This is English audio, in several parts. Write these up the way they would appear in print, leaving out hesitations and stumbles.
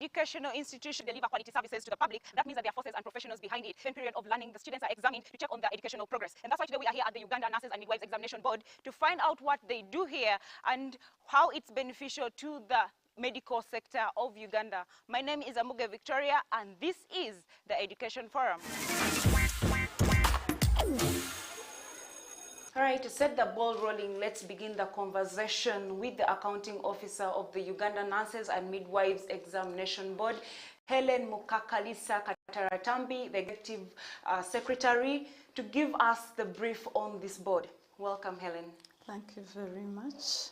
educational institutions deliver quality services to the public. That means that there are forces and professionals behind it. In period of learning, the students are examined to check on their educational progress. And that's why today we are here at the Uganda Nurses and Midwives Examination Board to find out what they do here and how it's beneficial to the medical sector of Uganda. My name is Amuge Victoria, and this is the Education Forum. All right, to set the ball rolling, let's begin the conversation with the accounting officer of the Uganda Nurses and Midwives Examination Board, Helen Mukakalisa Kataratambi, the Executive Secretary, to give us the brief on this board. Welcome, Helen. Thank you very much.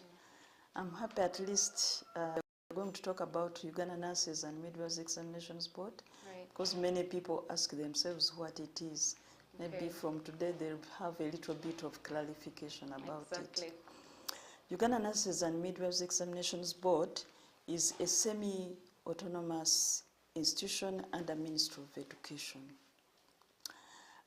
I'm happy at least we're going to talk about Uganda Nurses and Midwives Examinations Board, because many people ask themselves what it is. Maybe from today they'll have a little bit of clarification about it. Uganda Nurses and Midwives Examinations Board is a semi-autonomous institution under Ministry of Education.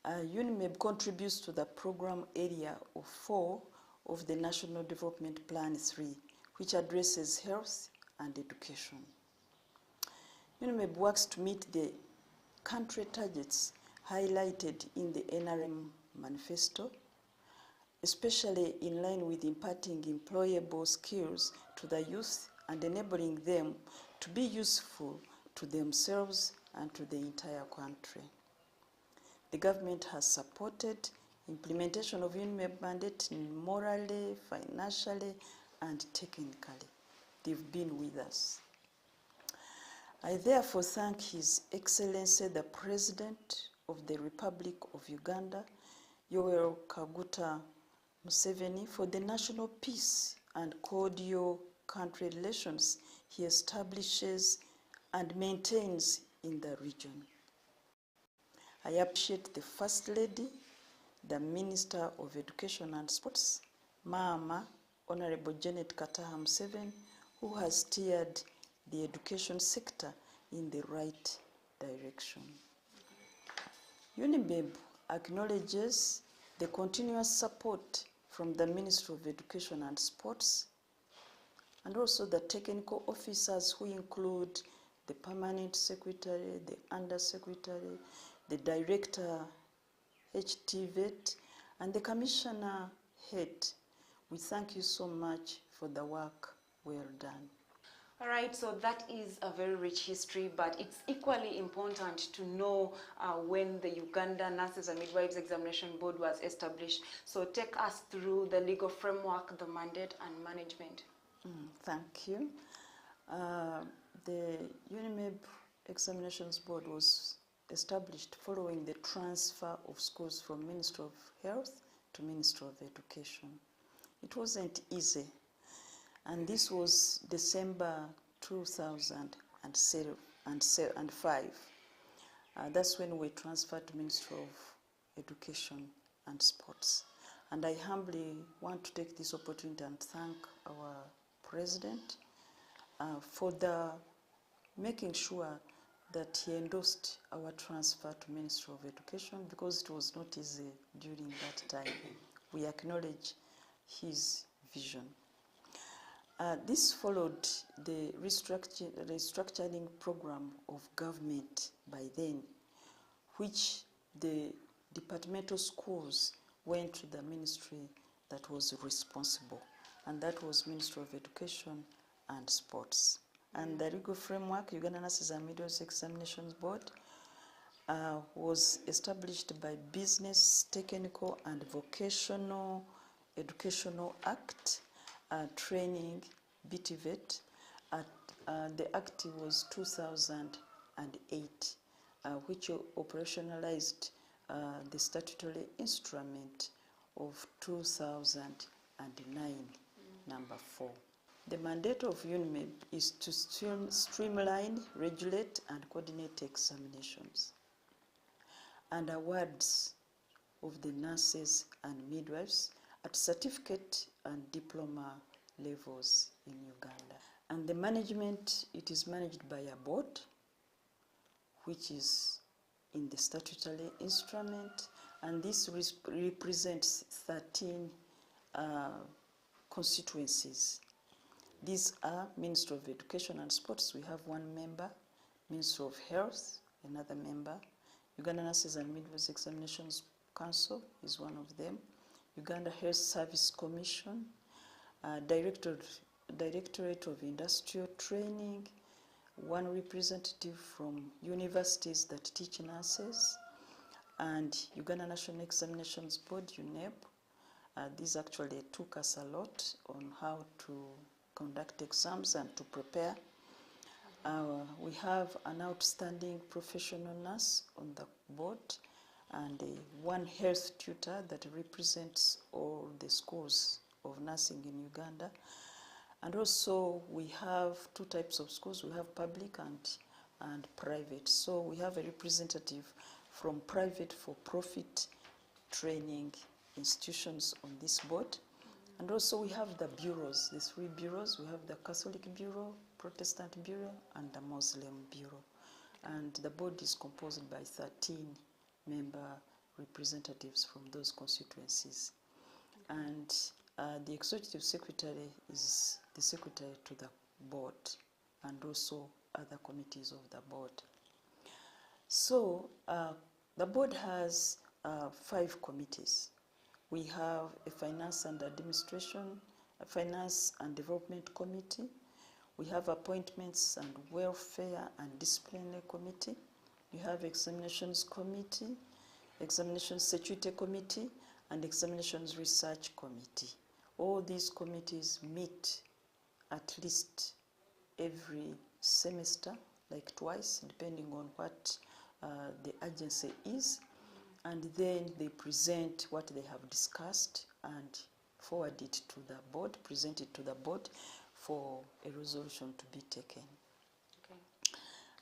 UNIMEB contributes to the program area of 4 of the National Development Plan 3, which addresses health and education. UNIMEB works to meet the country targets highlighted in the NRM manifesto, especially in line with imparting employable skills to the youth and enabling them to be useful to themselves and to the entire country. The government has supported implementation of UNIMEB mandate morally, financially, and technically. They've been with us. I therefore thank His Excellency the President of the Republic of Uganda, Yoweri Kaguta Museveni, for the national peace and cordial country relations he establishes and maintains in the region. I appreciate the First Lady, the Minister of Education and Sports, Mama, Honorable Janet Kataha Museveni, who has steered the education sector in the right direction. UNIMEB acknowledges the continuous support from the Ministry of Education and Sports, and also the technical officers who include the Permanent Secretary, the Undersecretary, the Director HTVET, and the Commissioner Head. We thank you so much for the work well done. All right, so that is a very rich history, but it's equally important to know when the Uganda Nurses and Midwives Examination Board was established. So take us through the legal framework, the mandate, and management. Thank you. The UNIMEB Examinations Board was established following the transfer of schools from Ministry of Health to Ministry of Education. It wasn't easy. And this was December 2005. That's when we transferred to Ministry of Education and Sports. And I humbly want to take this opportunity and thank our President for making sure that he endorsed our transfer to Ministry of Education, because it was not easy during that time. We acknowledge his vision. This followed the restructuring program of government by then, which the departmental schools went to the ministry that was responsible, and that was Ministry of Education and Sports. And the legal framework, Uganda Nurses and Midwives Examinations Board, was established by Business, Technical and Vocational Educational Act, training, BTVET. The act was 2008, which operationalized the statutory instrument of 2009, number 4. The mandate of UNIMEB is to streamline, regulate, and coordinate examinations and awards of the nurses and midwives at certificate and diploma levels in Uganda. And the management, it is managed by a board, which is in the statutory instrument, and this represents 13 constituencies. These are Ministry of Education and Sports, we have 1 member. Ministry of Health, another member. Uganda Nurses and Midwives Examinations Council is one of them. Uganda Health Service Commission, Directorate of Industrial Training, one representative from universities that teach nurses, and Uganda National Examinations Board, UNEB. These actually took us a lot on how to conduct exams and to prepare. We have an outstanding professional nurse on the board and one health tutor that represents all the schools of nursing in Uganda. And also we have two types of schools. We have public and private. So we have a representative from private for-profit training institutions on this board. And also we have the bureaus, the three bureaus. We have the Catholic Bureau, Protestant Bureau, and the Muslim Bureau. And the board is composed by 13 member representatives from those constituencies. And the executive secretary is the secretary to the board and also other committees of the board. So the board has 5 committees. We have a finance and administration, a finance and development committee. We have appointments and welfare and disciplinary committee. We have examinations committee, examinations security committee, and examinations research committee. All these committees meet at least every semester, like twice, depending on what the agency is. And then they present what they have discussed and forward it to the board, present it to the board for a resolution to be taken. Okay.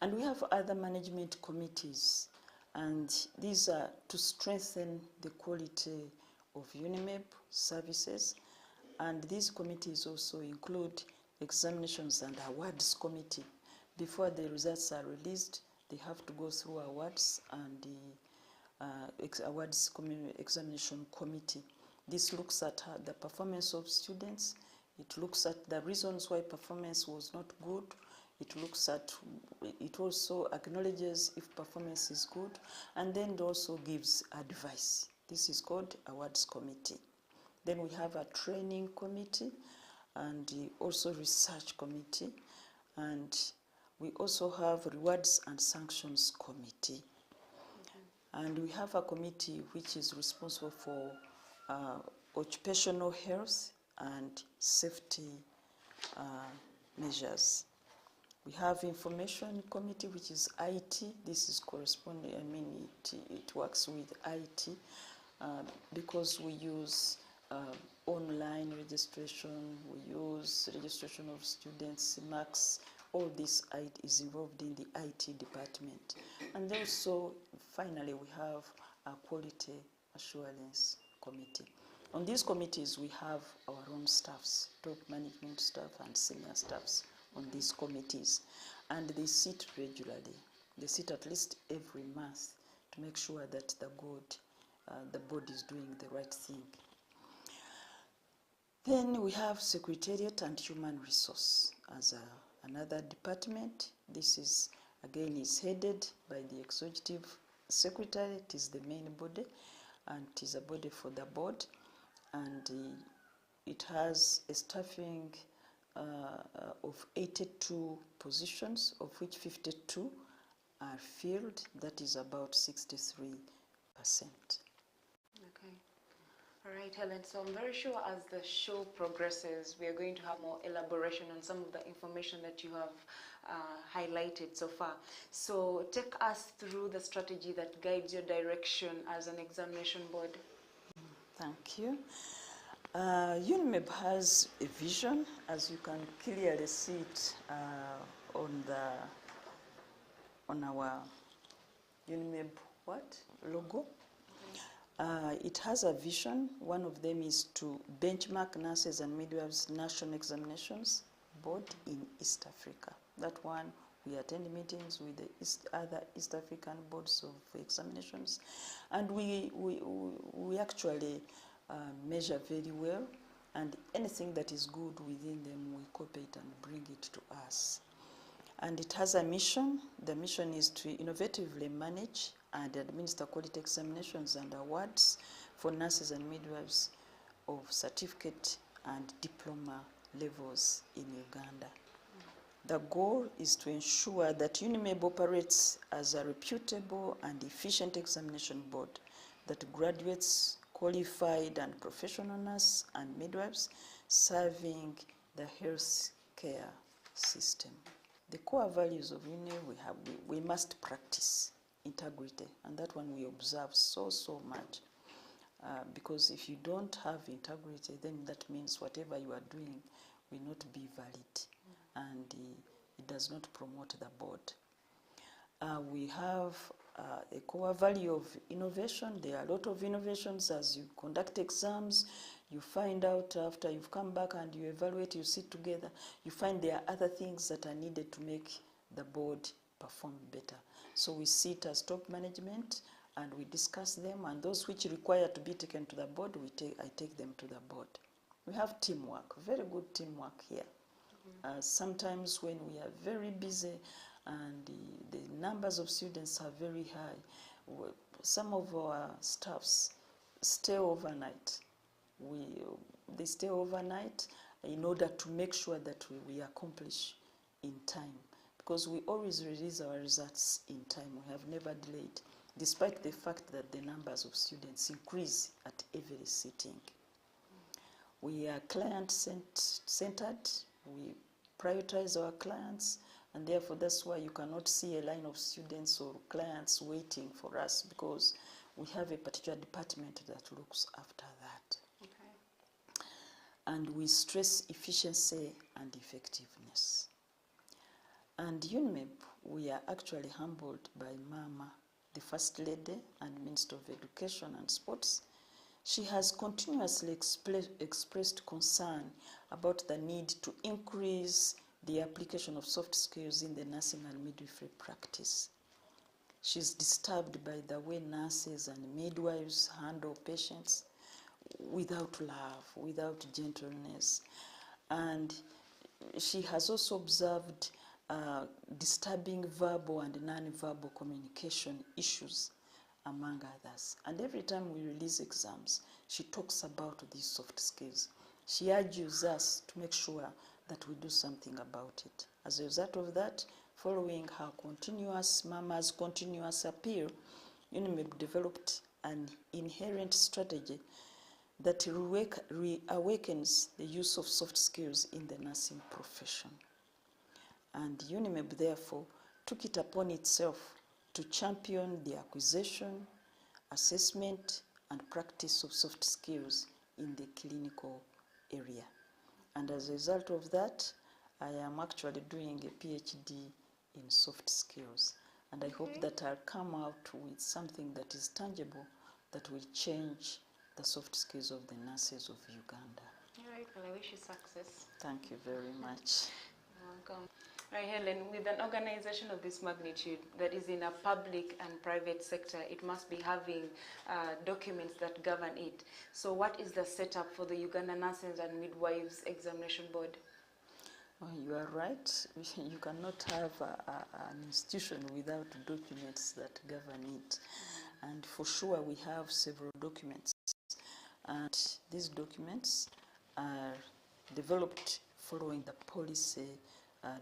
And we have other management committees, and these are to strengthen the quality of UNIMEB services. And these committees also include examinations and awards committee. Before the results are released, they have to go through awards and the awards examination committee. This looks at the performance of students. It looks at the reasons why performance was not good. It also acknowledges if performance is good, and then it also gives advice. This is called awards committee. Then we have a training committee and also research committee, and we also have rewards and sanctions committee. And we have a committee which is responsible for occupational health and safety measures. We have information committee, which is IT. This is corresponding, it works with IT because we use online registration, we use registration of students, marks. All this is involved in the IT department. And also, finally, we have a quality assurance committee. On these committees, we have our own staffs, top management staff and senior staffs on these committees. And they sit regularly. They sit at least every month to make sure that the board is doing the right thing. Then we have Secretariat and Human Resource as another department. This is, again, is headed by the Executive Secretary. It is the main body, and it is a body for the board. And it has a staffing of 82 positions, of which 52 are filled. That is about 63%. Okay. All right, Helen. So I'm very sure as the show progresses, we are going to have more elaboration on some of the information that you have highlighted so far. So take us through the strategy that guides your direction as an examination board. Thank you. UNIMEB has a vision, as you can clearly see it on our UNIMEB logo. It has a vision. One of them is to benchmark nurses and midwives national examinations board in East Africa. That one, we attend meetings with the other East African boards of examinations, and we actually measure very well, and anything that is good within them, we copy it and bring it to us. And it has a mission. The mission is to innovatively manage and administer quality examinations and awards for nurses and midwives of certificate and diploma levels in Uganda. The goal is to ensure that UNIMED operates as a reputable and efficient examination board that graduates qualified and professional nurses and midwives serving the health care system. The core values of UNIMED we must practice integrity, and that one we observe so much. Because if you don't have integrity, then that means whatever you are doing will not be valid, and it does not promote the board. We have a core value of innovation. There are a lot of innovations as you conduct exams. You find out after you've come back and you evaluate, you sit together, you find there are other things that are needed to make the board perform better. So we sit as top management and we discuss them, and those which require to be taken to the board, I take them to the board. We have teamwork, very good teamwork here. Sometimes when we are very busy and the numbers of students are very high, some of our staffs stay overnight. They stay overnight in order to make sure that we accomplish in time, because we always release our results in time. We have never delayed, despite the fact that the numbers of students increase at every sitting. We are client-centered. We prioritize our clients, and therefore that's why you cannot see a line of students or clients waiting for us, because we have a particular department that looks after that. Okay. And we stress efficiency and effectiveness. And UNIMED, we are actually humbled by Mama, the First Lady and Minister of Education and Sports. She has continuously expressed concern about the need to increase the application of soft skills in the nursing and midwifery practice. She's disturbed by the way nurses and midwives handle patients without love, without gentleness. And she has also observed disturbing verbal and non-verbal communication issues, among others. And every time we release exams, she talks about these soft skills. She urges us to make sure that we do something about it. As a result of that, following her Mama's continuous appeal, UNIMED developed an inherent strategy that reawakens the use of soft skills in the nursing profession. And UNIMED therefore took it upon itself to champion the acquisition, assessment, and practice of soft skills in the clinical area. And as a result of that, I am actually doing a PhD in soft skills. And I hope that I'll come out with something that is tangible that will change the soft skills of the nurses of Uganda. All right, well, I wish you success. Thank you very much. You're welcome. Right, Helen, with an organization of this magnitude that is in a public and private sector, it must be having documents that govern it. So what is the setup for the Uganda Nurses and Midwives Examination Board? Well, you are right. You cannot have an institution without documents that govern it. And for sure, we have several documents. And these documents are developed following the policy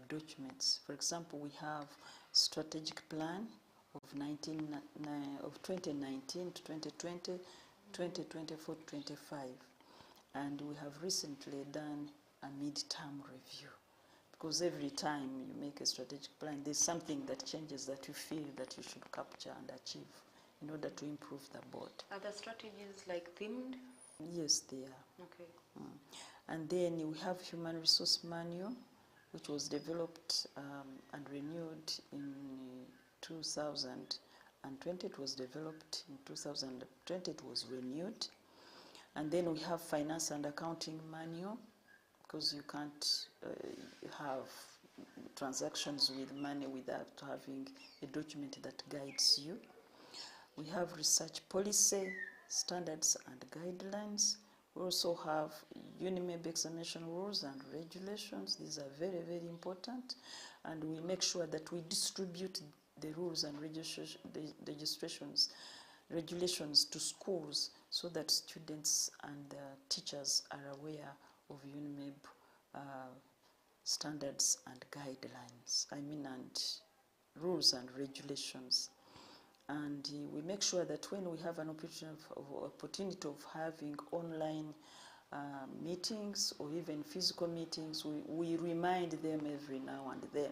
documents. For example, we have strategic plan of 2019 to 2020, 2024 to 25. And we have recently done a mid-term review. Because every time you make a strategic plan, there's something that changes that you feel that you should capture and achieve in order to improve the board. Are the strategies like themed? Yes, they are. Okay. And then we have human resource manual, which was developed and renewed in 2020. It was developed in 2020. It was renewed. And then we have finance and accounting manual, because you can't have transactions with money without having a document that guides you. We have research policy, standards and guidelines. We also have UNIMED examination rules and regulations. These are very, very important. and we make sure that we distribute the rules and regulations to schools so that students and teachers are aware of UNIMEB standards and guidelines, and rules and regulations. And we make sure that when we have an opportunity of having online meetings or even physical meetings, we remind them every now and then,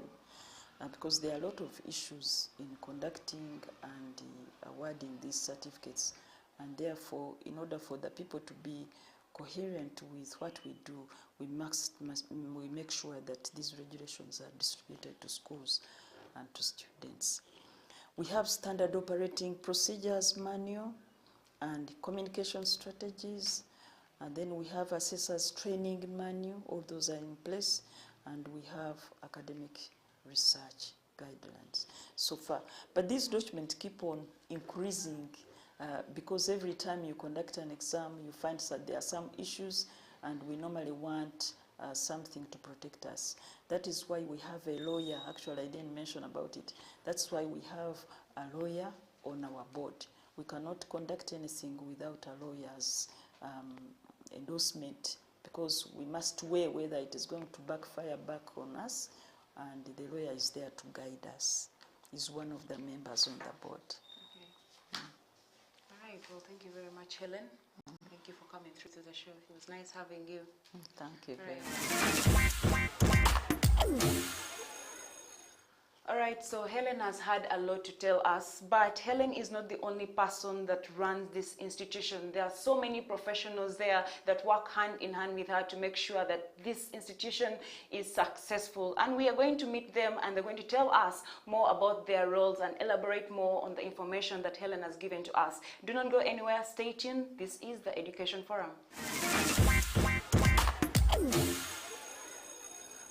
because there are a lot of issues in conducting and awarding these certificates, and therefore in order for the people to be coherent with what we do, we make sure that these regulations are distributed to schools and to students. We have standard operating procedures manual and communication strategies, and then we have assessors training manual. All those are in place, and we have academic research guidelines so far. But these documents keep on increasing because every time you conduct an exam, you find that there are some issues, and we normally want something to protect us. That is why we have a lawyer. Actually, I didn't mention about it. That's why we have a lawyer on our board. We cannot conduct anything without a lawyer's endorsement, because we must weigh whether it is going to backfire back on us, and the lawyer is there to guide us. He's one of the members on the board. Okay. All right, well, thank you very much, Helen. Thank you for coming through to the show. It was nice having you. Thank you very much. All right, so Helen has had a lot to tell us, but Helen is not the only person that runs this institution. There are so many professionals there that work hand in hand with her to make sure that this institution is successful. And we are going to meet them, and they're going to tell us more about their roles and elaborate more on the information that Helen has given to us. Do not go anywhere, stay tuned. This is the Education Forum.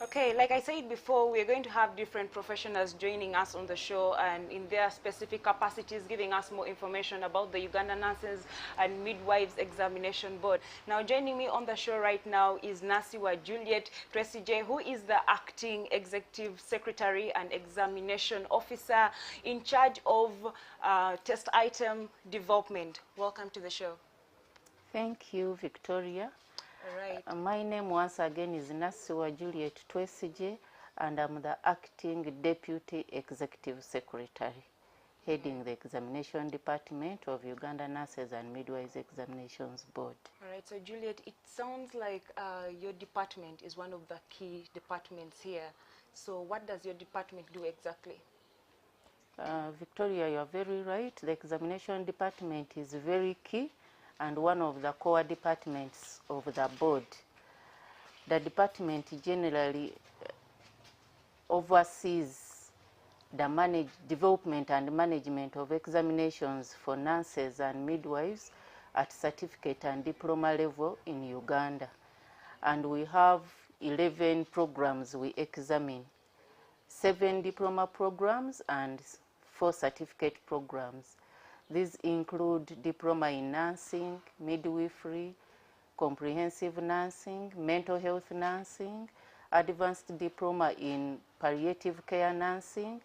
Okay, like I said before, we're going to have different professionals joining us on the show, and in their specific capacities giving us more information about the Uganda Nurses and Midwives Examination Board. Now, joining me on the show right now is Nasiwa Juliet Tresije, who is the Acting Executive Secretary and Examination Officer in charge of test item development. Welcome to the show. Thank you, Victoria. All right. My name once again is Nasiwa Juliet Twesije, and I'm the Acting Deputy Executive Secretary, heading the Examination Department of Uganda Nurses and Midwives Examinations Board. All right, so Juliet, it sounds like your department is one of the key departments here. So what does your department do exactly? Victoria, you are very right. The Examination Department is very key and one of the core departments of the board. The department generally oversees the development and management of examinations for nurses and midwives at certificate and diploma level in Uganda. And we have 11 programs we examine, 7 diploma programs and 4 certificate programs. These include diploma in nursing, midwifery, comprehensive nursing, mental health nursing, advanced diploma in palliative care nursing,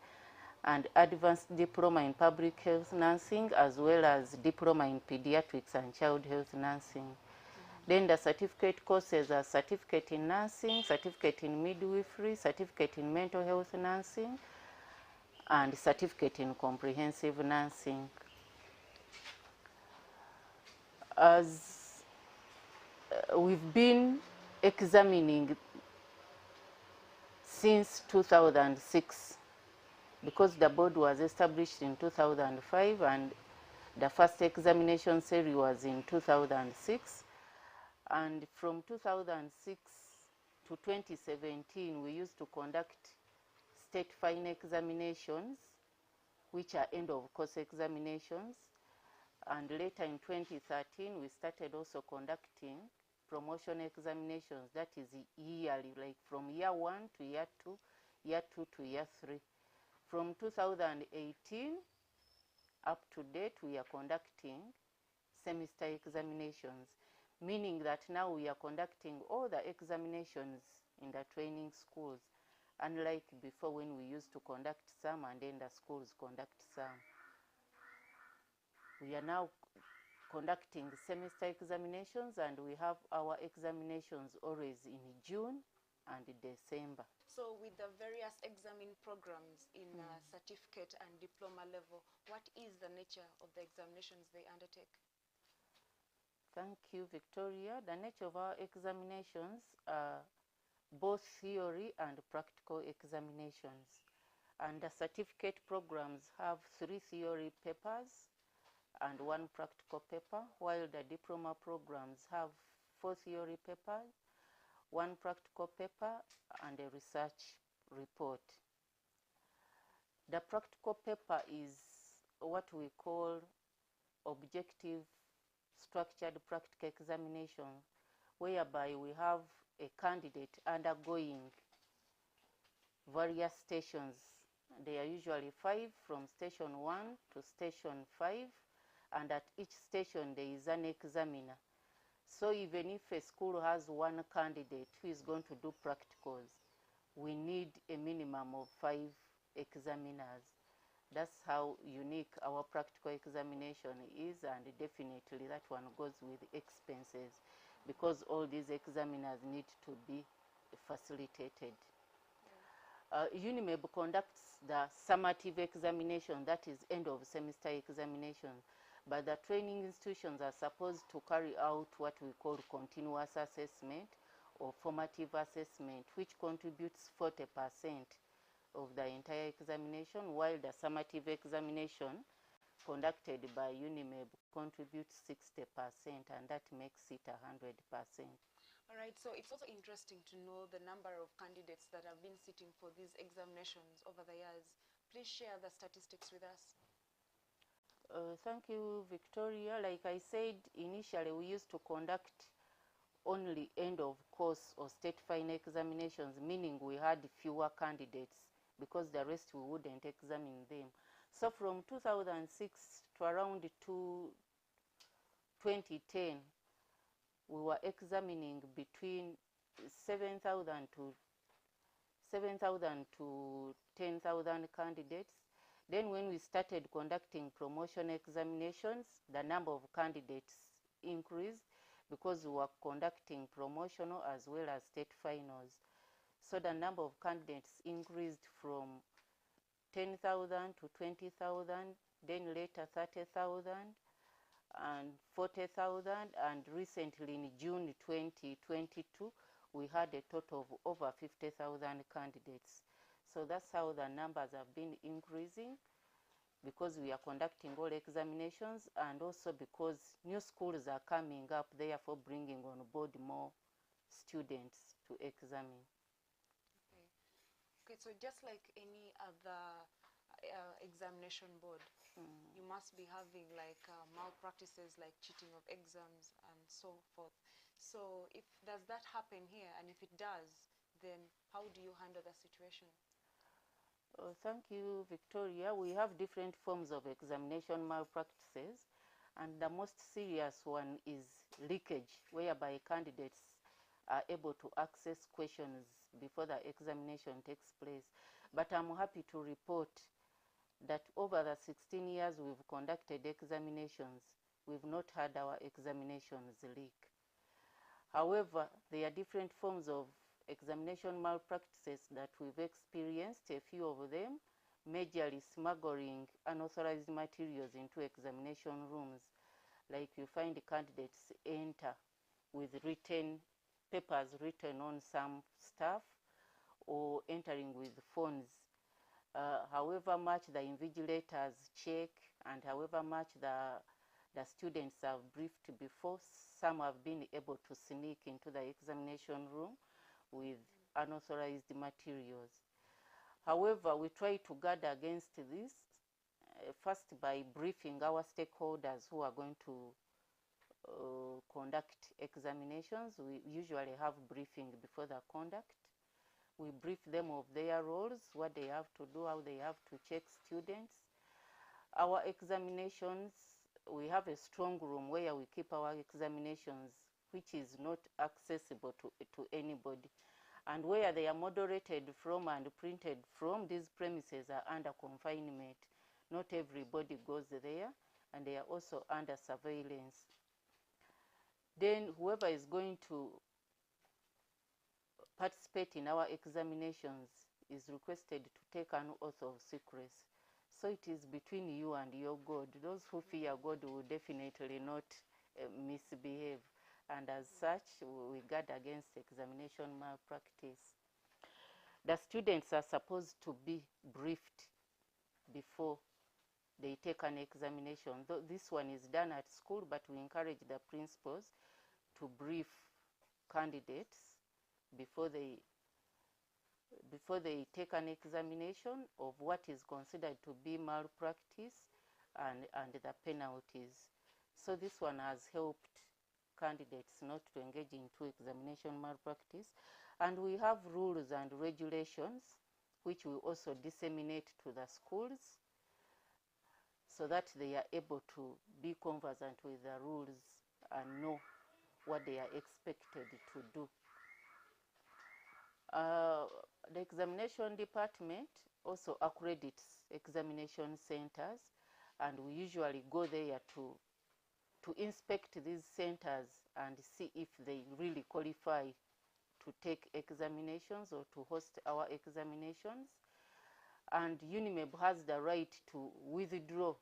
and advanced diploma in public health nursing, as well as diploma in pediatrics and child health nursing. Then the certificate courses are certificate in nursing, certificate in midwifery, certificate in mental health nursing, and certificate in comprehensive nursing. As we've been examining since 2006, because the board was established in 2005 and the first examination series was in 2006. And from 2006 to 2017, we used to conduct state final examinations, which are end of course examinations. And later in 2013, we started also conducting promotion examinations, that is yearly, like from year 1 to year 2, year 2 to year 3. From 2018 up to date, we are conducting semester examinations, meaning that now we are conducting all the examinations in the training schools. unlike before when we used to conduct some and then the schools conduct some. We are now conducting semester examinations, and we have our examinations always in June and December. So with the various examining programs in certificate and diploma level, what is the nature of the examinations they undertake? Thank you, Victoria. The nature of our examinations are both theory and practical examinations. And the certificate programs have 3 theory papers and 1 practical paper, while the diploma programs have 4 theory papers, 1 practical paper, and a research report. The practical paper is what we call objective structured practical examination, whereby we have a candidate undergoing various stations. There are usually 5 from station 1 to station 5, and at each station there is an examiner. So even if a school has 1 candidate who is going to do practicals, we need a minimum of 5 examiners. That's how unique our practical examination is, and definitely that one goes with expenses, because all these examiners need to be facilitated. UNIMEB conducts the summative examination, that is end of semester examination, but the training institutions are supposed to carry out what we call continuous assessment or formative assessment, which contributes 40% of the entire examination, while the summative examination conducted by UNIMEB contributes 60%, and that makes it 100%. All right, so it's also interesting to know the number of candidates that have been sitting for these examinations over the years. Please share the statistics with us. Thank you, Victoria. Like I said, initially we used to conduct only end of course or state final examinations, meaning we had fewer candidates because the rest we wouldn't examine them. So from 2006 to around 2010, we were examining between 7,000 to 10,000 candidates. Then when we started conducting promotion examinations, the number of candidates increased because we were conducting promotional as well as state finals. So the number of candidates increased from 10,000 to 20,000, then later 30,000 and 40,000, and recently in June 2022, we had a total of over 50,000 candidates. So that's how the numbers have been increasing, because we are conducting all examinations, and also because new schools are coming up, therefore bringing on board more students to examine. Okay, so just like any other examination board, you must be having like malpractices, like cheating of exams and so forth. So if does that happen here, and if it does, then how do you handle the situation? Thank you, Victoria. We have different forms of examination malpractices, and the most serious one is leakage, whereby candidates are able to access questions before the examination takes place. But I'm happy to report that over the 16 years we've conducted examinations, we've not had our examinations leak. However, there are different forms of examination malpractices that we've experienced, a few of them, majorly smuggling unauthorized materials into examination rooms. Like you find the candidates enter with written papers written on some stuff, or entering with phones. However much the invigilators check, and however much the students have briefed before, some have been able to sneak into the examination room with unauthorized materials. However, we try to guard against this, first by briefing our stakeholders who are going to conduct examinations. We usually have briefing before the conduct. We brief them of their roles, what they have to do, how they have to check students. Our examinations, we have a strong room where we keep our examinations, which is not accessible to anybody. And where they are moderated from and printed from, these premises are under confinement. Not everybody goes there, and they are also under surveillance. Then whoever is going to participate in our examinations is requested to take an oath of secrecy. So it is between you and your God. Those who fear God will definitely not misbehave. And as such, we guard against examination malpractice. The students are supposed to be briefed before they take an examination. Though this one is done at school, but we encourage the principals to brief candidates before they take an examination of what is considered to be malpractice and the penalties. So this one has helped candidates not to engage into examination malpractice. And we have rules and regulations which we also disseminate to the schools so that they are able to be conversant with the rules and know what they are expected to do. The examination department also accredits examination centers, and we usually go there to inspect these centers and see if they really qualify to take examinations or to host our examinations. And UNIMEB has the right to withdraw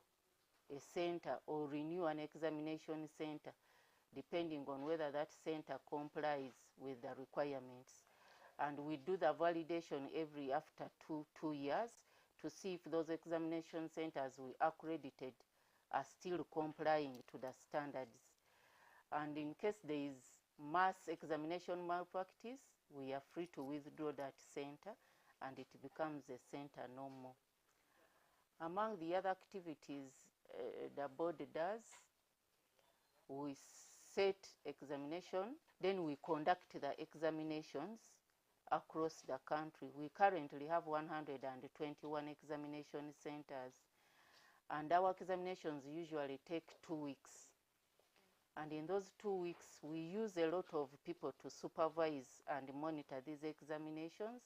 a center or renew an examination center, depending on whether that center complies with the requirements. And we do the validation after two years to see if those examination centers we accredited are still complying to the standards. And in case there is mass examination malpractice, we are free to withdraw that center and it becomes a center no more. Among the other activities the board does, we set examination, then we conduct the examinations across the country. We currently have 121 examination centers, and our examinations usually take 2 weeks. And in those 2 weeks, we use a lot of people to supervise and monitor these examinations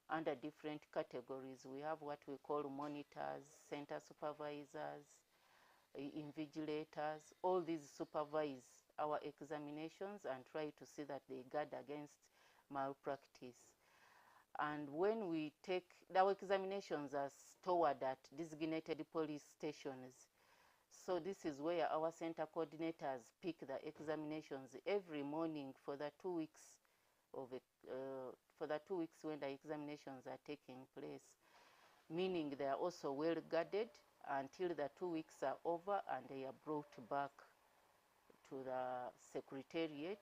under different categories. We have what we call monitors, center supervisors, invigilators. All these supervise our examinations and try to see that they guard against malpractice. And when we take, our examinations are stored at designated police stations. So this is where our center coordinators pick the examinations every morning for the 2 weeks of it, for the 2 weeks when the examinations are taking place, meaning they are also well guarded until the 2 weeks are over and they are brought back to the secretariat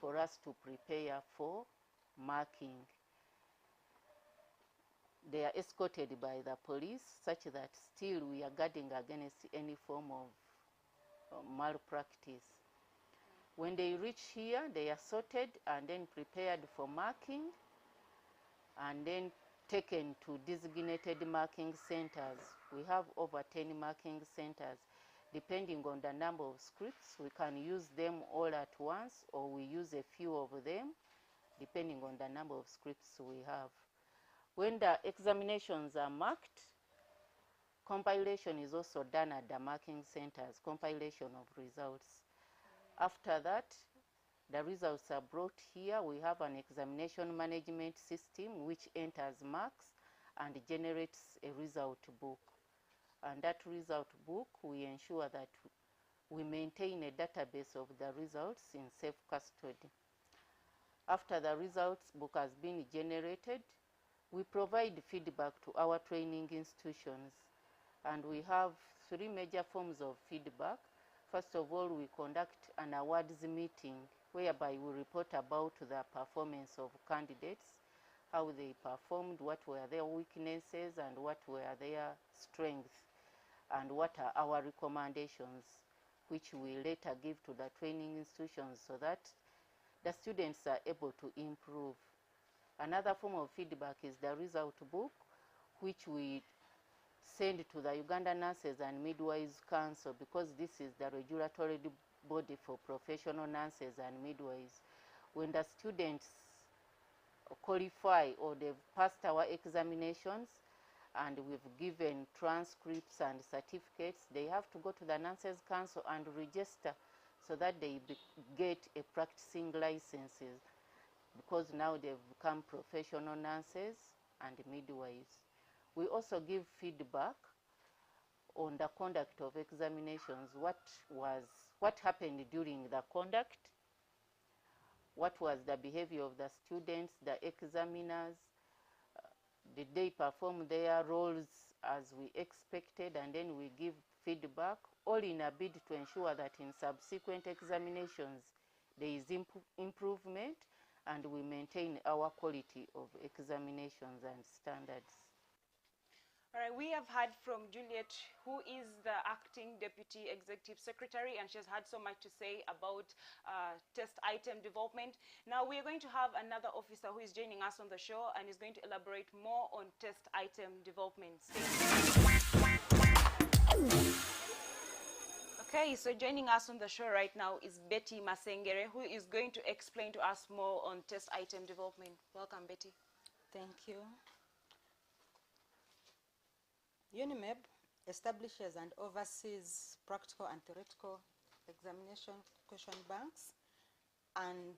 for us to prepare for marking. They are escorted by the police such that still we are guarding against any form of malpractice. When they reach here, they are sorted and then prepared for marking and then taken to designated marking centers. We have over 10 marking centers. Depending on the number of scripts, we can use them all at once or we use a few of them, depending on the number of scripts we have. When the examinations are marked, compilation is also done at the marking centers, compilation of results. After that, the results are brought here. We have an examination management system which enters marks and generates a result book. And that result book, we ensure that we maintain a database of the results in safe custody. After the results book has been generated, we provide feedback to our training institutions. And we have 3 major forms of feedback. First of all, we conduct an awards meeting whereby we report about the performance of candidates, how they performed, what were their weaknesses and what were their strengths, and what are our recommendations, which we later give to the training institutions so that the students are able to improve. Another form of feedback is the result book, which we send to the Uganda Nurses and Midwives Council, because this is the regulatory body for professional nurses and midwives. When the students qualify or they've passed our examinations and we've given transcripts and certificates, they have to go to the Nurses Council and register so that they get a practicing licenses, because now they've become professional nurses and midwives. We also give feedback on the conduct of examinations. What happened during the conduct? What was the behavior of the students, the examiners? Did they perform their roles as we expected? And then we give feedback, all in a bid to ensure that in subsequent examinations there is improvement and we maintain our quality of examinations and standards. All right, we have heard from Juliet, who is the acting deputy executive secretary, and she has had so much to say about test item development. Now we are going to have another officer who is joining us on the show and is going to elaborate more on test item development. Okay, so joining us on the show right now is Betty Masengere, who is going to explain to us more on test item development. Welcome, Betty. Thank you. UNIMEB establishes and oversees practical and theoretical examination question banks, and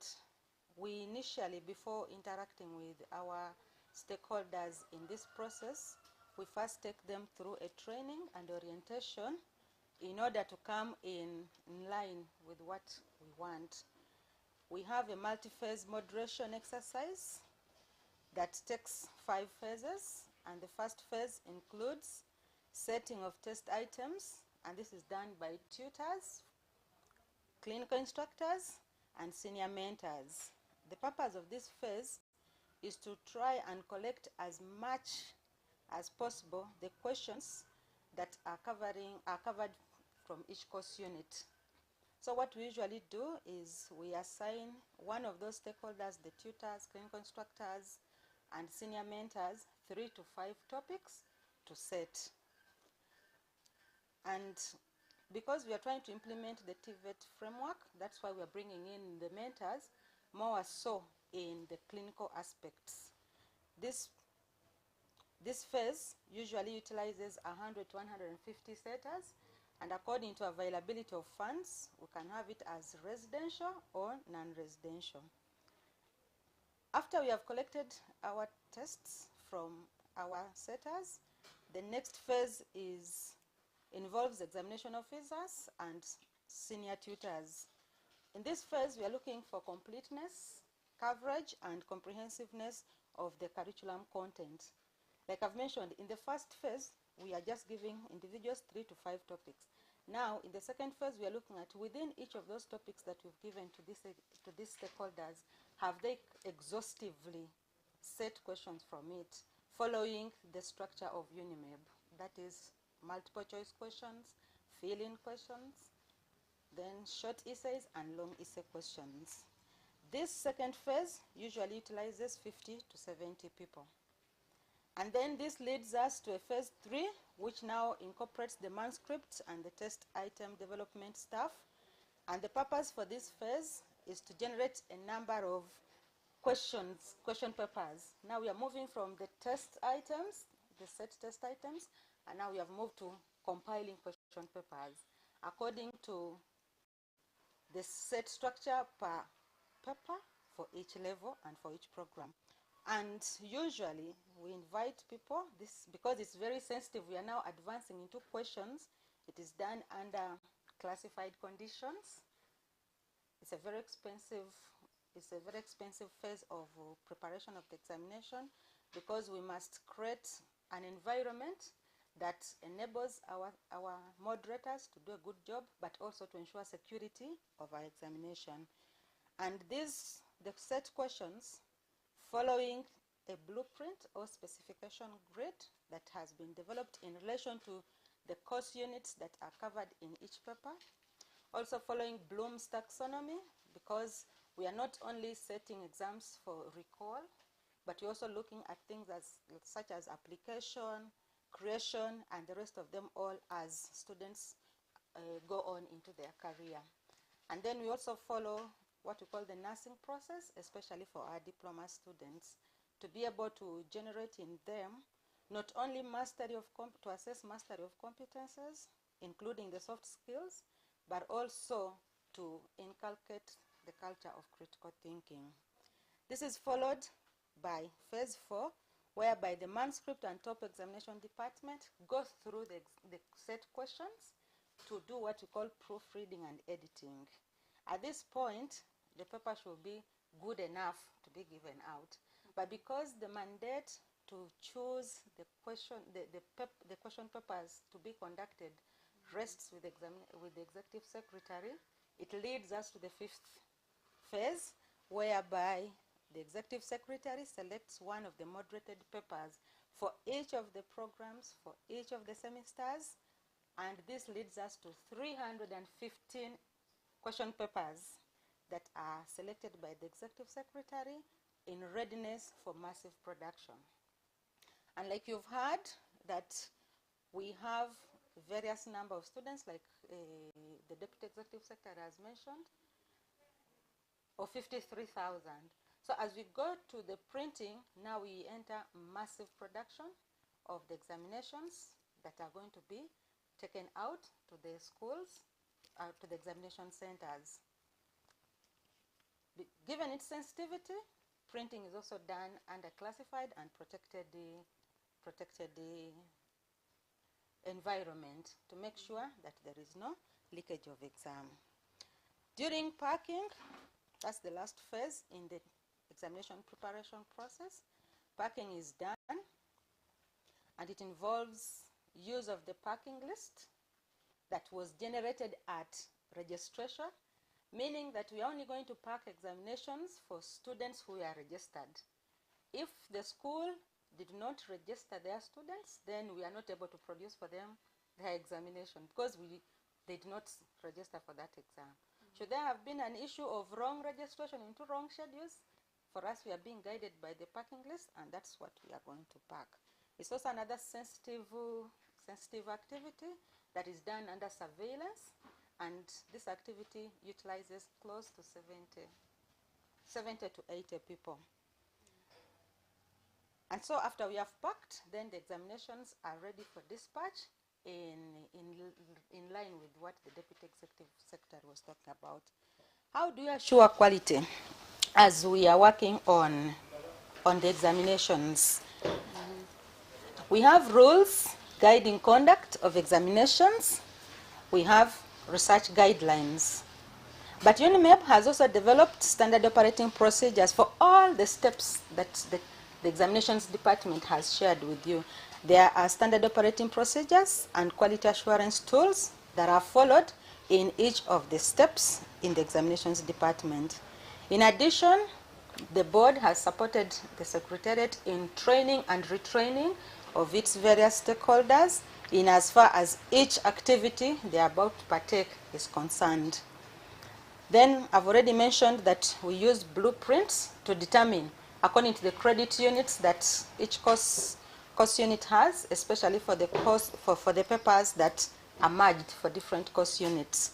we initially, before interacting with our stakeholders in this process, we first take them through a training and orientation in order to come in line with what we want. We have a multi-phase moderation exercise that takes 5 phases, and the first phase includes setting of test items, and this is done by tutors, clinical instructors, and senior mentors. The purpose of this phase is to try and collect as much as possible the questions that are covered from each course unit. So what we usually do is we assign one of those stakeholders, the tutors, clinical instructors, and senior mentors, 3 to 5 topics to set. And because we are trying to implement the TVET framework, that's why we are bringing in the mentors more so in the clinical aspects. This phase usually utilizes 100 to 150 setters, and according to availability of funds, we can have it as residential or non-residential. After we have collected our tests from our setters, the next phase involves examination officers and senior tutors. In this phase, we are looking for completeness, coverage, and comprehensiveness of the curriculum content. Like I've mentioned, in the first phase, we are just giving individuals 3 to 5 topics. Now, in the second phase, we are looking at within each of those topics that we've given to these stakeholders, have they exhaustively set questions from it, following the structure of UNIMEB. That is multiple choice questions, fill-in questions, then short essays and long essay questions. This second phase usually utilizes 50 to 70 people. And then this leads us to a phase 3, which now incorporates the manuscript and the test item development staff. And the purpose for this phase is to generate a number of question papers. Now we are moving from the test items, the set test items, and now we have moved to compiling question papers according to the set structure per paper for each level and for each program. And usually we invite people, because it's very sensitive, we are now advancing into questions. It is done under classified conditions. It's a very expensive phase of preparation of the examination, because we must create an environment that enables our moderators to do a good job, but also to ensure security of our examination. And the set questions following a blueprint or specification grid that has been developed in relation to the course units that are covered in each paper. Also following Bloom's taxonomy, because we are not only setting exams for recall, but we're also looking at things such as application, creation, and the rest of them all as students go on into their career. And then we also follow what we call the nursing process, especially for our diploma students, to be able to generate in them not only to assess mastery of competences, including the soft skills, but also to inculcate the culture of critical thinking. This is followed by phase 4, whereby the manuscript and top examination department go through the set questions to do what we call proofreading and editing. At this point, the paper should be good enough to be given out. But because the mandate to choose the question papers to be conducted rests with the executive secretary, it leads us to the 5th phase, whereby the executive secretary selects one of the moderated papers for each of the programs, for each of the semesters, and this leads us to 315 question papers that are selected by the executive secretary in readiness for massive production. And like you've heard, that we have various number of students, like the deputy executive secretary has mentioned, of 53,000. So as we go to the printing, now we enter massive production of the examinations that are going to be taken out to the schools, to the examination centers. Given its sensitivity, printing is also done under classified and protected environment to make sure that there is no leakage of exam. During packing, that's the last phase in the examination preparation process. Packing is done, and it involves use of the packing list that was generated at registration, meaning that we are only going to pack examinations for students who are registered. If the school did not register their students, then we are not able to produce for them their examination because they did not register for that exam. Should there have been an issue of wrong registration into wrong schedules, for us we are being guided by the packing list, and that's what we are going to pack. It's also another sensitive activity that is done under surveillance, and this activity utilizes close to 70 to 80 people. And so after we have packed, then the examinations are ready for dispatch in line with what the Deputy Executive Secretary was talking about. How do you assure quality as we are working on the examinations? We have rules guiding conduct of examinations. We have research guidelines. But UNIMEP has also developed standard operating procedures for all the steps that the examinations department has shared with you. There are standard operating procedures and quality assurance tools that are followed in each of the steps in the examinations department. In addition, the board has supported the Secretariat in training and retraining of its various stakeholders in as far as each activity they are about to partake is concerned. Then I've already mentioned that we use blueprints to determine, according to the credit units that each course unit has, especially for the for the papers that are merged for different course units.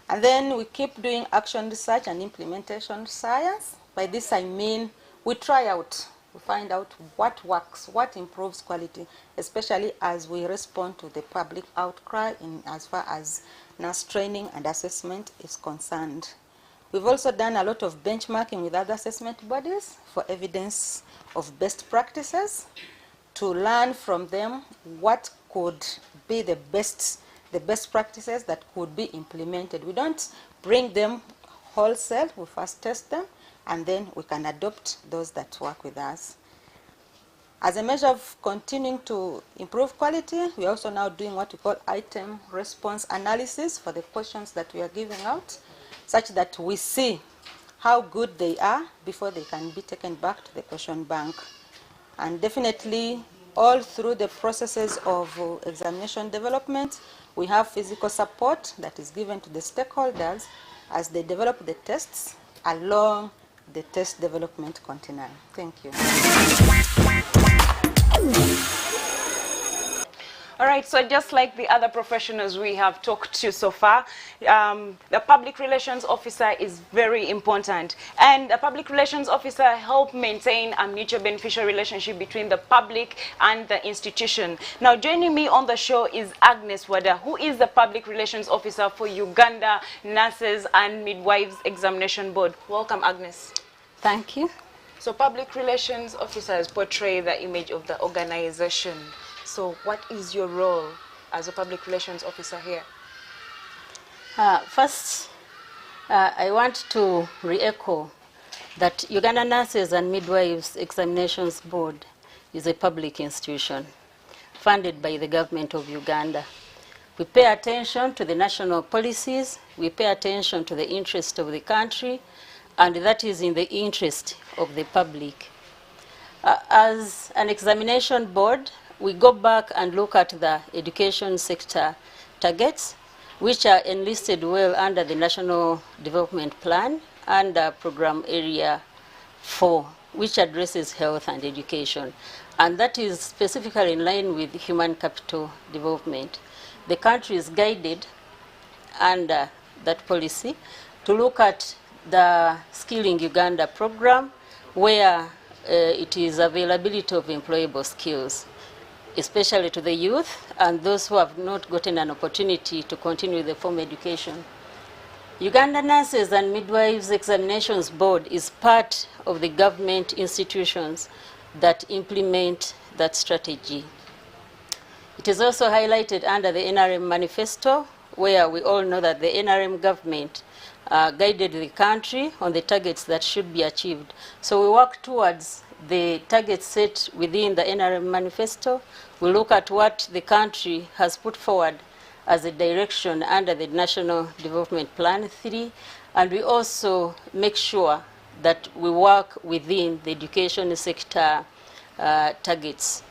And then we keep doing action research and implementation science. By this I mean we try out, we find out what works, what improves quality, especially as we respond to the public outcry in as far as nurse training and assessment is concerned. We've also done a lot of benchmarking with other assessment bodies for evidence of best practices, to learn from them what could be the best practices that could be implemented. We don't bring them wholesale, we first test them, and then we can adopt those that work with us. As a measure of continuing to improve quality, we are also now doing what we call item response analysis for the questions that we are giving out, such that we see how good they are before they can be taken back to the question bank. And definitely, all through the processes of examination development, we have physical support that is given to the stakeholders as they develop the tests along the test development continuum. Thank you. All right, so just like the other professionals we have talked to so far, the public relations officer is very important. And the public relations officer helps maintain a mutual beneficial relationship between the public and the institution. Now, joining me on the show is Agnes Wada, who is the public relations officer for Uganda Nurses and Midwives Examination Board. Welcome, Agnes. Thank you. So public relations officers portray the image of the organization. So what is your role as a public relations officer here? First, I want to re-echo that Uganda Nurses and Midwives Examinations Board is a public institution funded by the government of Uganda. We pay attention to the national policies, we pay attention to the interest of the country, and that is in the interest of the public. As an examination board, we go back and look at the education sector targets, which are enlisted well under the National Development Plan and Program Area 4, which addresses health and education. And that is specifically in line with human capital development. The country is guided under that policy to look at the Skilling Uganda program, where it is availability of employable skills, especially to the youth and those who have not gotten an opportunity to continue the formal education. Uganda Nurses and Midwives Examinations Board is part of the government institutions that implement that strategy. It is also highlighted under the NRM manifesto, where we all know that the NRM government guided the country on the targets that should be achieved. So we work towards the targets set within the NRM manifesto. We look at what the country has put forward as a direction under the National Development Plan 3, and we also make sure that we work within the education sector targets.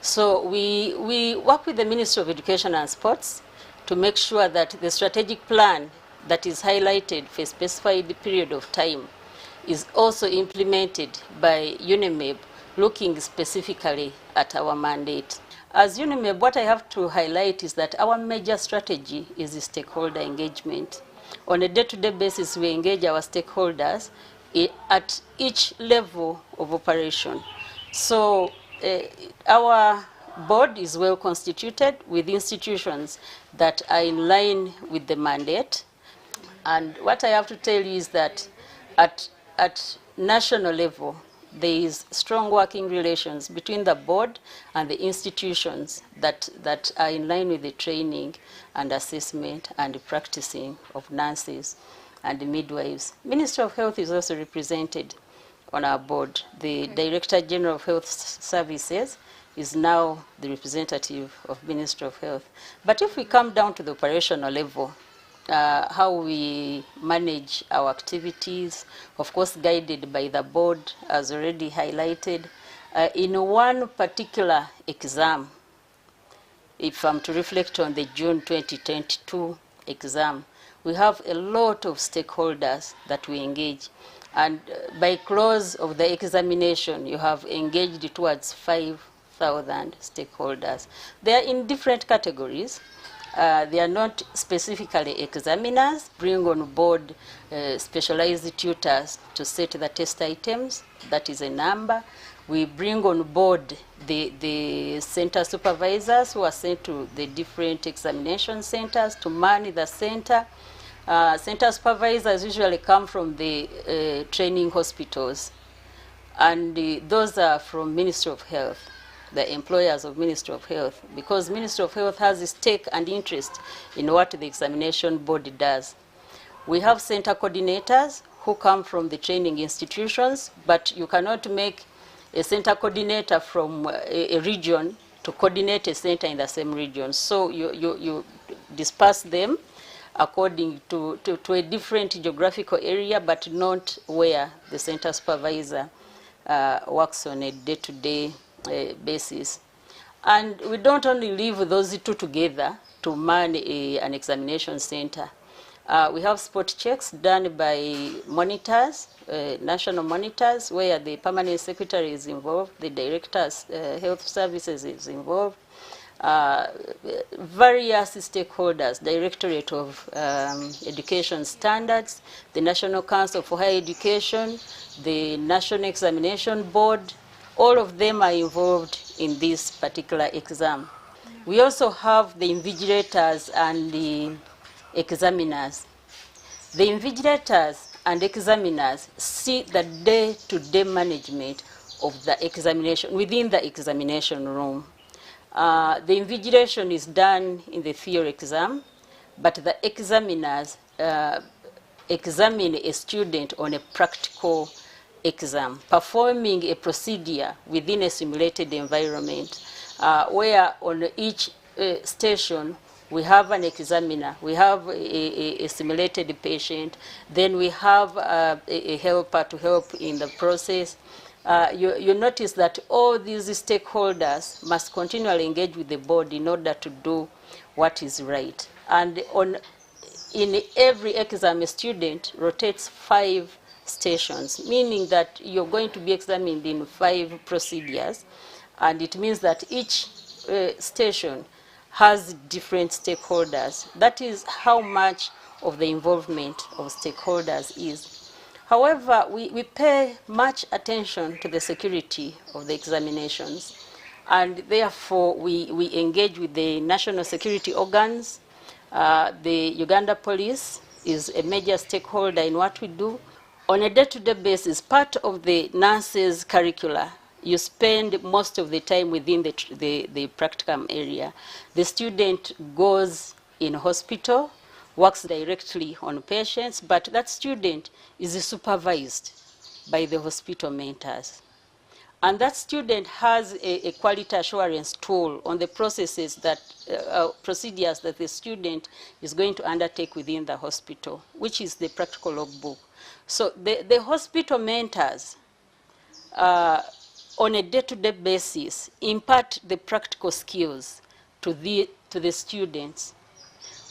So we work with the Ministry of Education and Sports to make sure that the strategic plan that is highlighted for a specified period of time is also implemented by UNIMEB, looking specifically at our mandate. As UNIMEB, what I have to highlight is that our major strategy is the stakeholder engagement. On a day-to-day basis, we engage our stakeholders at each level of operation. So our board is well constituted with institutions that are in line with the mandate. And what I have to tell you is that at national level, there is strong working relations between the board and the institutions that are in line with the training and assessment and the practicing of nurses and the midwives. Ministry of Health is also represented on our board. The Director General of Health Services is now the representative of Ministry of Health. But if we come down to the operational level, how we manage our activities, of course guided by the board as already highlighted. In one particular exam, if I'm to reflect on the June 2022 exam, we have a lot of stakeholders that we engage. And by close of the examination, you have engaged towards 5,000 stakeholders. They are in different categories. They are not specifically examiners. Bring on board specialized tutors to set the test items. That is a number. We bring on board the center supervisors who are sent to the different examination centers to man the center. Center supervisors usually come from the training hospitals, and those are from Ministry of Health, the employers of Ministry of Health, because Ministry of Health has a stake and interest in what the examination board does. We have center coordinators who come from the training institutions, but you cannot make a center coordinator from a region to coordinate a center in the same region. So you disperse them according to a different geographical area, but not where the center supervisor works on a day-to-day basis. And we don't only leave those two together to man an examination center. We have spot checks done by monitors, national monitors, where the permanent secretary is involved, the director's health services is involved, various stakeholders, Directorate of Education Standards, the National Council for Higher Education, the National Examination Board, all of them are involved in this particular exam. We also have the invigilators and the examiners. The invigilators and examiners see the day-to-day management of the examination within the examination room. The invigilation is done in the theory exam, but the examiners examine a student on a practical exam, performing a procedure within a simulated environment, where on each station we have an examiner, we have a simulated patient, then we have a helper to help in the process. You notice that all these stakeholders must continually engage with the board in order to do what is right. And in every exam, a student rotates 5 stations, meaning that you're going to be examined in 5 procedures, and it means that each station has different stakeholders. That is how much of the involvement of stakeholders is. However, we pay much attention to the security of the examinations, and therefore we engage with the national security organs. The Uganda Police is a major stakeholder in what we do. On a day-to-day basis, part of the nurses' curricula, you spend most of the time within the practicum area. The student goes in hospital, works directly on patients, but that student is supervised by the hospital mentors. And that student has a quality assurance tool on the processes that, procedures that the student is going to undertake within the hospital, which is the practical logbook. So the hospital mentors, on a day-to-day basis, impart the practical skills to the students.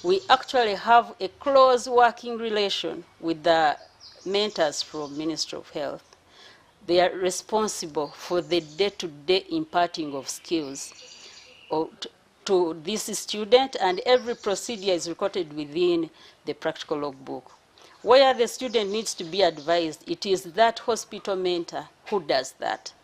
We actually have a close working relation with the mentors from Ministry of Health. They are responsible for the day-to-day imparting of skills to this student, and every procedure is recorded within the practical logbook. Where the student needs to be advised, it is that hospital mentor who does that.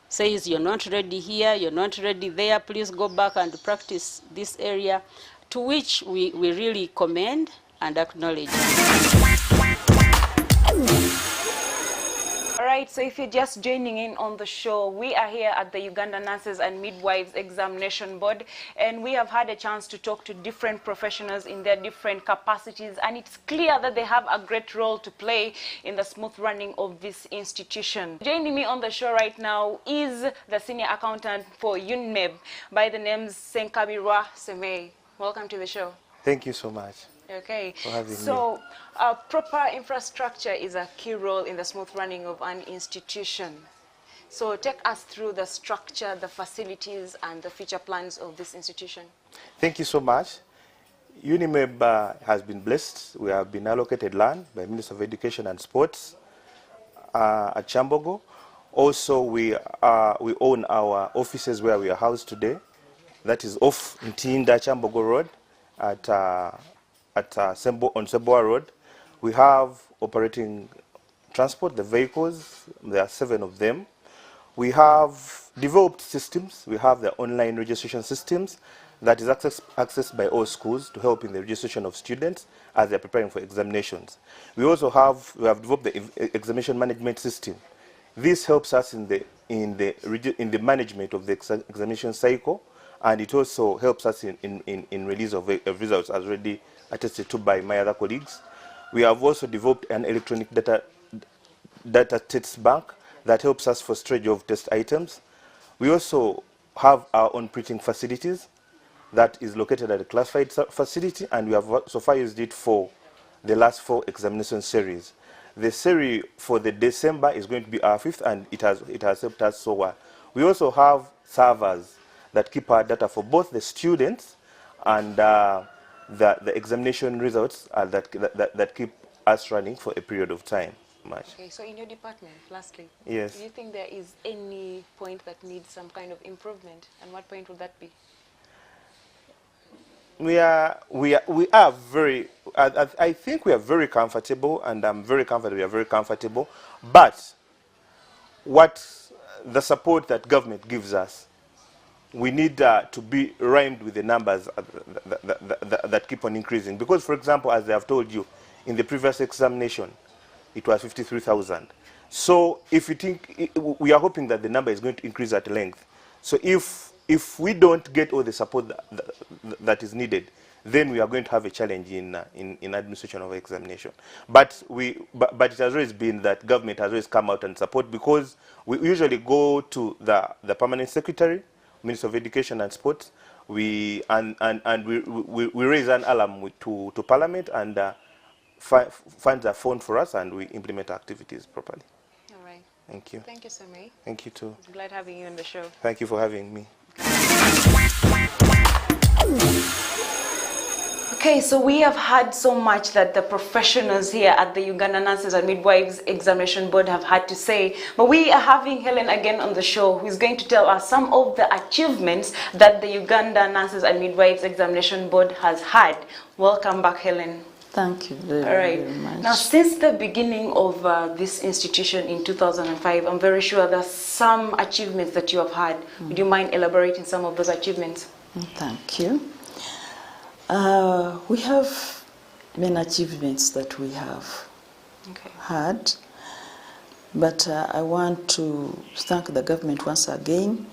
Says, you're not ready here, you're not ready there, please go back and practice this area, to which we really commend and acknowledge. All right, so if you're just joining in on the show, we are here at the Uganda Nurses and Midwives Examination Board, and we have had a chance to talk to different professionals in their different capacities, and it's clear that they have a great role to play in the smooth running of this institution. Joining me on the show right now is the Senior Accountant for UNMEB by the name Senkabirwa Semei. Welcome to the show. Thank you so much. Okay, for having so proper infrastructure is a key role in the smooth running of an institution. So take us through the structure, the facilities, and the future plans of this institution. Thank you so much. UNIMEB has been blessed. We have been allocated land by Minister of Education and Sports at Chambogo. Also, we own our offices where we are housed today. That is off Ntinda Chambogo Road on Seboa Road. We have operating transport, the vehicles, there are 7 of them. We have developed systems. We have the online registration systems that is accessed by all schools to help in the registration of students as they're preparing for examinations. We also have developed the examination management system. This helps us in the management of the examination cycle, and it also helps us in release of results, as already attested to by my other colleagues. We have also developed an electronic data test bank that helps us for storage of test items. We also have our own printing facilities that is located at a classified facility, and we have so far used it for the last 4 examination series. The series for the December is going to be our 5th, and it has helped us so well. We also have servers that keep our data for both the students and the examination results that keep us running for a period of time. Okay, so in your department, lastly, yes, do you think there is any point that needs some kind of improvement, and what point would that be? we are very, I think we are very comfortable, and I'm very confident we are very comfortable. But what the support that government gives us, we need to be rhymed with the numbers that keep on increasing. Because, for example, as I have told you, in the previous examination, it was 53,000. So if you think, we are hoping that the number is going to increase at length. So if we don't get all the support that is needed, then we are going to have a challenge in administration of examination. But it has always been that government has always come out and support, because we usually go to the permanent secretary, Minister of Education and Sports, we raise an alarm to Parliament, and funds are found for us, and we implement activities properly. All right. Thank you. Thank you, Samay. Thank you too. I'm glad having you on the show. Thank you for having me. Okay, so we have had so much that the professionals here at the Uganda Nurses and Midwives Examination Board have had to say, but we are having Helen again on the show, who is going to tell us some of the achievements that the Uganda Nurses and Midwives Examination Board has had. Welcome back, Helen. Thank you very much. Now, since the beginning of this institution in 2005, I'm very sure there's some achievements that you have had. Would you mind elaborating some of those achievements? Thank you. We have many achievements that we have had, but I want to thank the government once again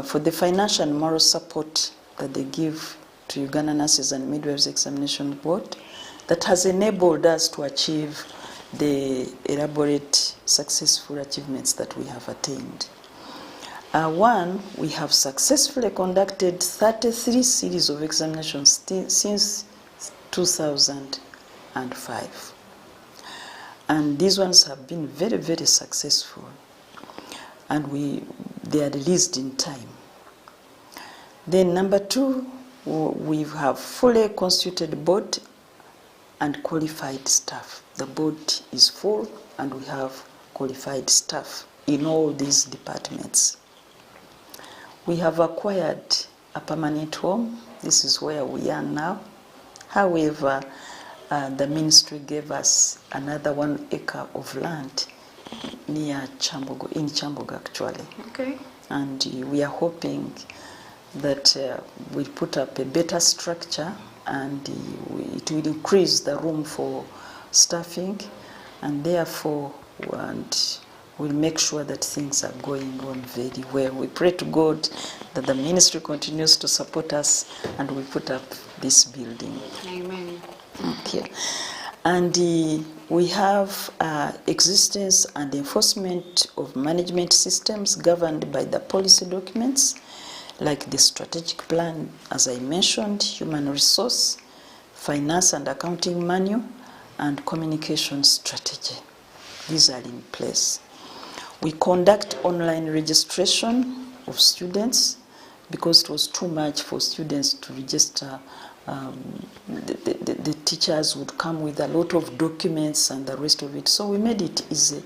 for the financial and moral support that they give to Uganda Nurses and Midwives Examination Board, that has enabled us to achieve the elaborate, successful achievements that we have attained. One, we have successfully conducted 33 series of examinations since 2005. And these ones have been very, very successful. And they are released in time. Then number two, we have fully constituted board and qualified staff. The board is full, and we have qualified staff in all these departments. We have acquired a permanent home. This is where we are now. However, the ministry gave us another 1 acre of land near Chambogo, in Chambogo actually. Okay. And we are hoping that we'll put up a better structure, and it will increase the room for staffing, and therefore we'll make sure that things are going on very well. We pray to God that the ministry continues to support us, and we put up this building. Amen. Okay. And we have existence and enforcement of management systems governed by the policy documents, like the strategic plan, as I mentioned, human resource, finance and accounting manual, and communication strategy. These are in place. We conduct online registration of students because it was too much for students to register. The teachers would come with a lot of documents and the rest of it. So we made it easy.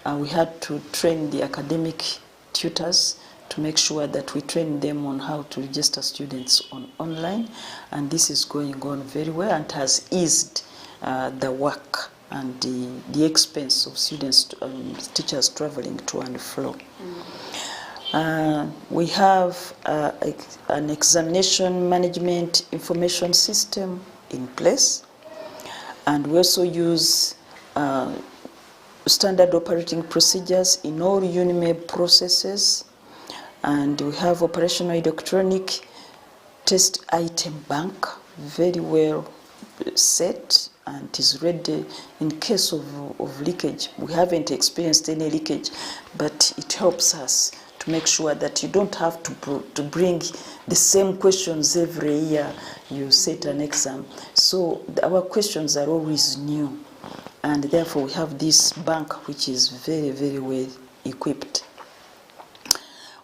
We had to train the academic tutors to make sure that we train them on how to register students online. And this is going on very well and has eased the work and the expense of students, teachers traveling to and fro. We have an examination management information system in place, and we also use standard operating procedures in all UNIMED processes, and we have operational electronic test item bank, very well set, and is ready in case of leakage. We haven't experienced any leakage, but it helps us to make sure that you don't have to bring the same questions every year you set an exam. So our questions are always new, and therefore we have this bank which is very, very well equipped.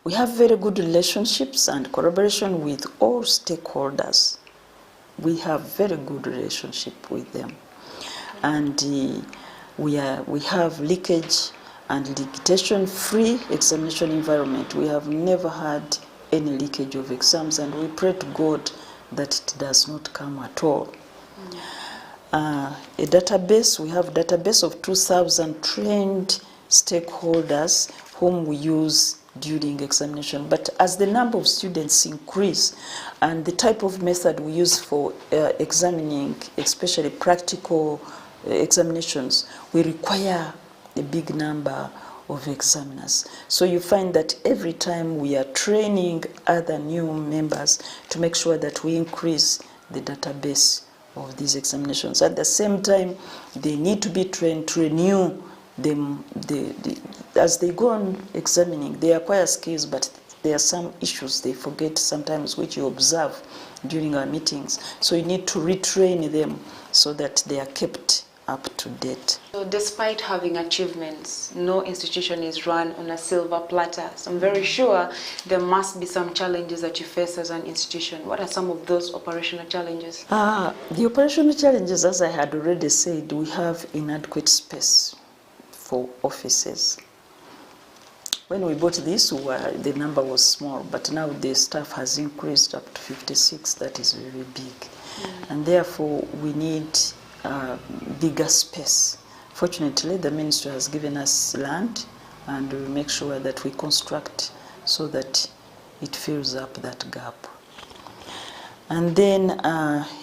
We have very good relationships and collaboration with all stakeholders. We have very good relationship with them, and we have leakage and litigation-free examination environment. We have never had any leakage of exams, and we pray to God that it does not come at all. A database, we have a database of 2,000 trained stakeholders whom we use during examination. But as the number of students increase and the type of method we use for examining, especially practical examinations, we require a big number of examiners. So you find that every time we are training other new members to make sure that we increase the database of these examinations. At the same time, they need to be trained to renew them. As they go on examining, they acquire skills, but there are some issues they forget sometimes, which you observe during our meetings. So you need to retrain them so that they are kept up to date. So despite having achievements, no institution is run on a silver platter. So I'm very sure there must be some challenges that you face as an institution. What are some of those operational challenges? The operational challenges, as I had already said, we have inadequate space for offices. When we bought this, the number was small, but now the staff has increased up to 56. That is very big. And therefore, we need bigger space. Fortunately, the ministry has given us land, and we make sure that we construct so that it fills up that gap. And then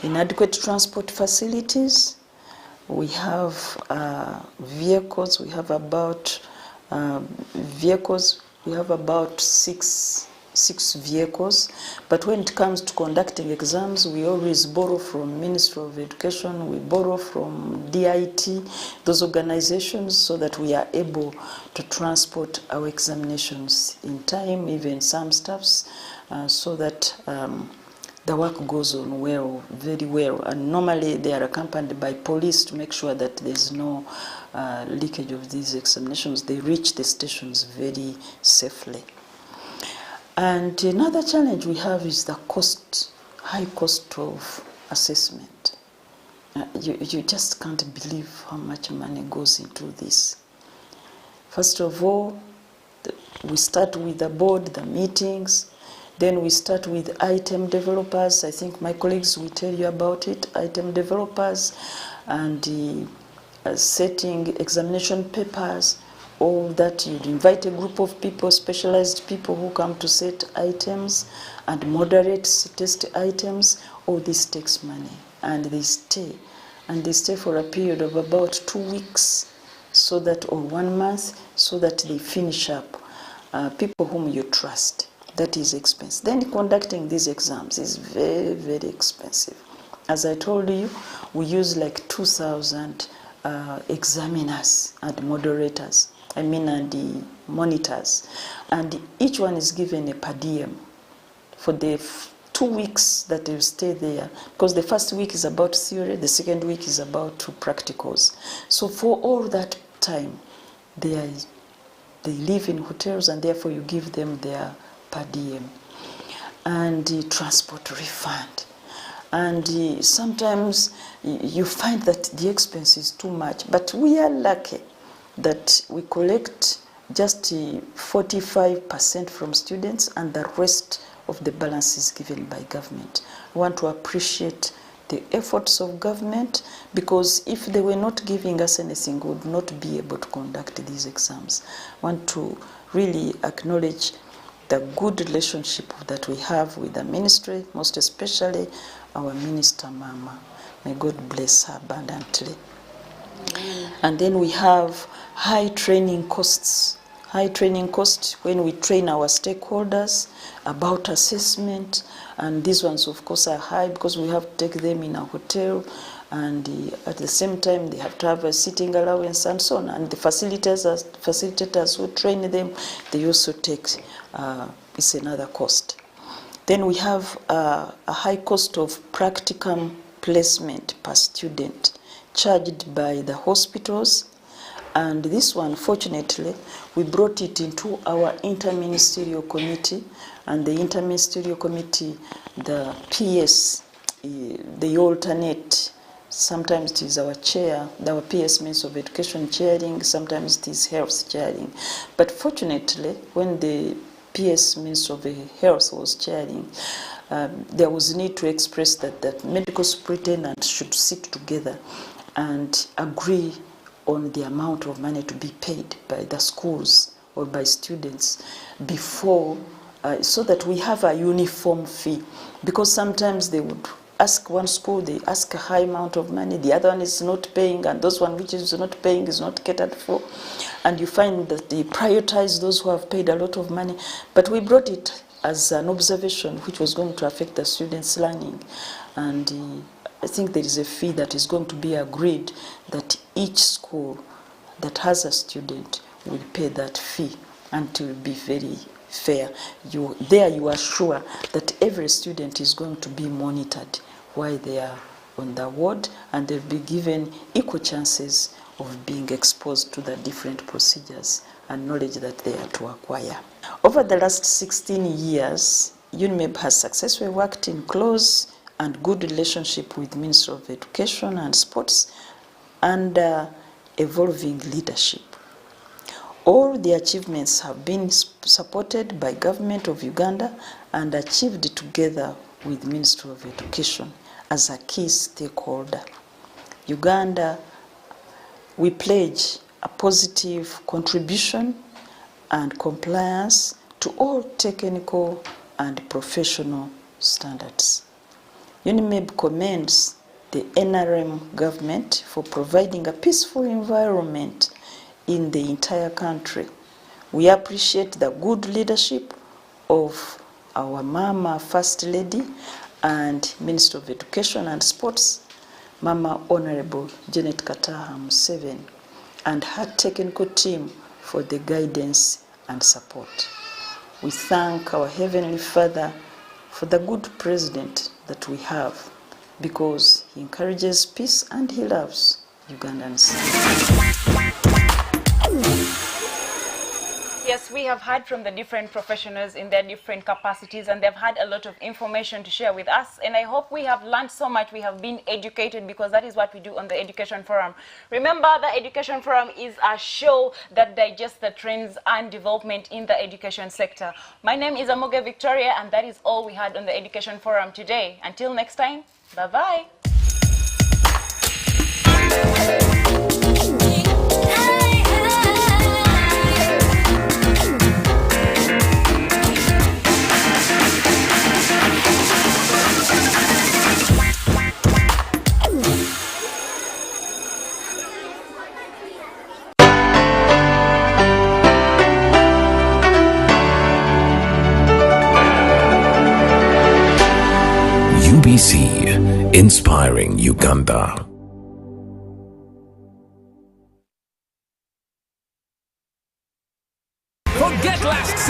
inadequate transport facilities. We have vehicles. We have about six vehicles, but when it comes to conducting exams, we always borrow from Ministry of Education, we borrow from DIT, those organizations, so that we are able to transport our examinations in time, even some staffs, so that the work goes on well, very well. And normally they are accompanied by police to make sure that there's no leakage of these examinations. They reach the stations very safely. And another challenge we have is the cost, high cost of assessment. You just can't believe how much money goes into this. First of all, we start with the board, the meetings, then we start with item developers. I think my colleagues will tell you about it, item developers, and setting examination papers, all that. You'd invite a group of people, specialized people who come to set items and moderate test items. All this takes money, and they stay. And they stay for a period of about 2 weeks, so that, or 1 month, so that they finish up. People whom you trust. That is expensive. Then conducting these exams is very, very expensive. As I told you, we use like 2,000 examiners and moderators. And the monitors, and each one is given a per diem for the 2 weeks that they stay there, because the first week is about theory, the second week is about practicals. So for all that time, they live in hotels, and therefore you give them their per diem, and the transport refund. And sometimes you find that the expense is too much, but we are lucky that we collect just 45% from students, and the rest of the balance is given by government. I want to appreciate the efforts of government, because if they were not giving us anything, we would not be able to conduct these exams. I want to really acknowledge the good relationship that we have with the ministry, most especially our Minister Mama. May God bless her abundantly. And then we have high training costs. High training costs when we train our stakeholders about assessment, and these ones of course are high because we have to take them in a hotel, and at the same time they have to have a sitting allowance and so on. And the facilitators who train them, they also take, it's another cost. Then we have a high cost of practicum placement per student charged by the hospitals. And this one, fortunately, we brought it into our interministerial committee, and the interministerial committee, the PS, they alternate. Sometimes it is our chair, our PS means of education chairing, sometimes it is health chairing. But fortunately, when the PS means of health was chairing, there was a need to express that the medical superintendent should sit together and agree on the amount of money to be paid by the schools or by students before, so that we have a uniform fee. Because sometimes they would ask one school, they ask a high amount of money, the other one is not paying, and those one which is not paying is not catered for. And you find that they prioritize those who have paid a lot of money. But we brought it as an observation which was going to affect the students' learning. And I think there is a fee that is going to be agreed that each school that has a student will pay that fee, and it will be very fair. There you are sure that every student is going to be monitored while they are on the ward, and they'll be given equal chances of being exposed to the different procedures and knowledge that they are to acquire. Over the last 16 years, UNIMEB has successfully worked in close and good relationship with Ministry of Education and Sports under evolving leadership. All the achievements have been supported by Government of Uganda and achieved together with Ministry of Education as a key stakeholder. Uganda, we pledge a positive contribution and compliance to all technical and professional standards. UNIMEB commends the NRM government for providing a peaceful environment in the entire country. We appreciate the good leadership of our Mama First Lady and Minister of Education and Sports, Mama Honorable Janet Kataha Museveni, and her technical team for the guidance and support. We thank our Heavenly Father for the good president that we have, because he encourages peace and he loves Ugandans. Yes, we have heard from the different professionals in their different capacities, and they've had a lot of information to share with us. And I hope we have learned so much. We have been educated, because that is what we do on the Education Forum. Remember, the Education Forum is a show that digests the trends and development in the education sector. My name is Amoge Victoria, and that is all we had on the Education Forum today. Until next time, bye-bye. UBC, inspiring Uganda.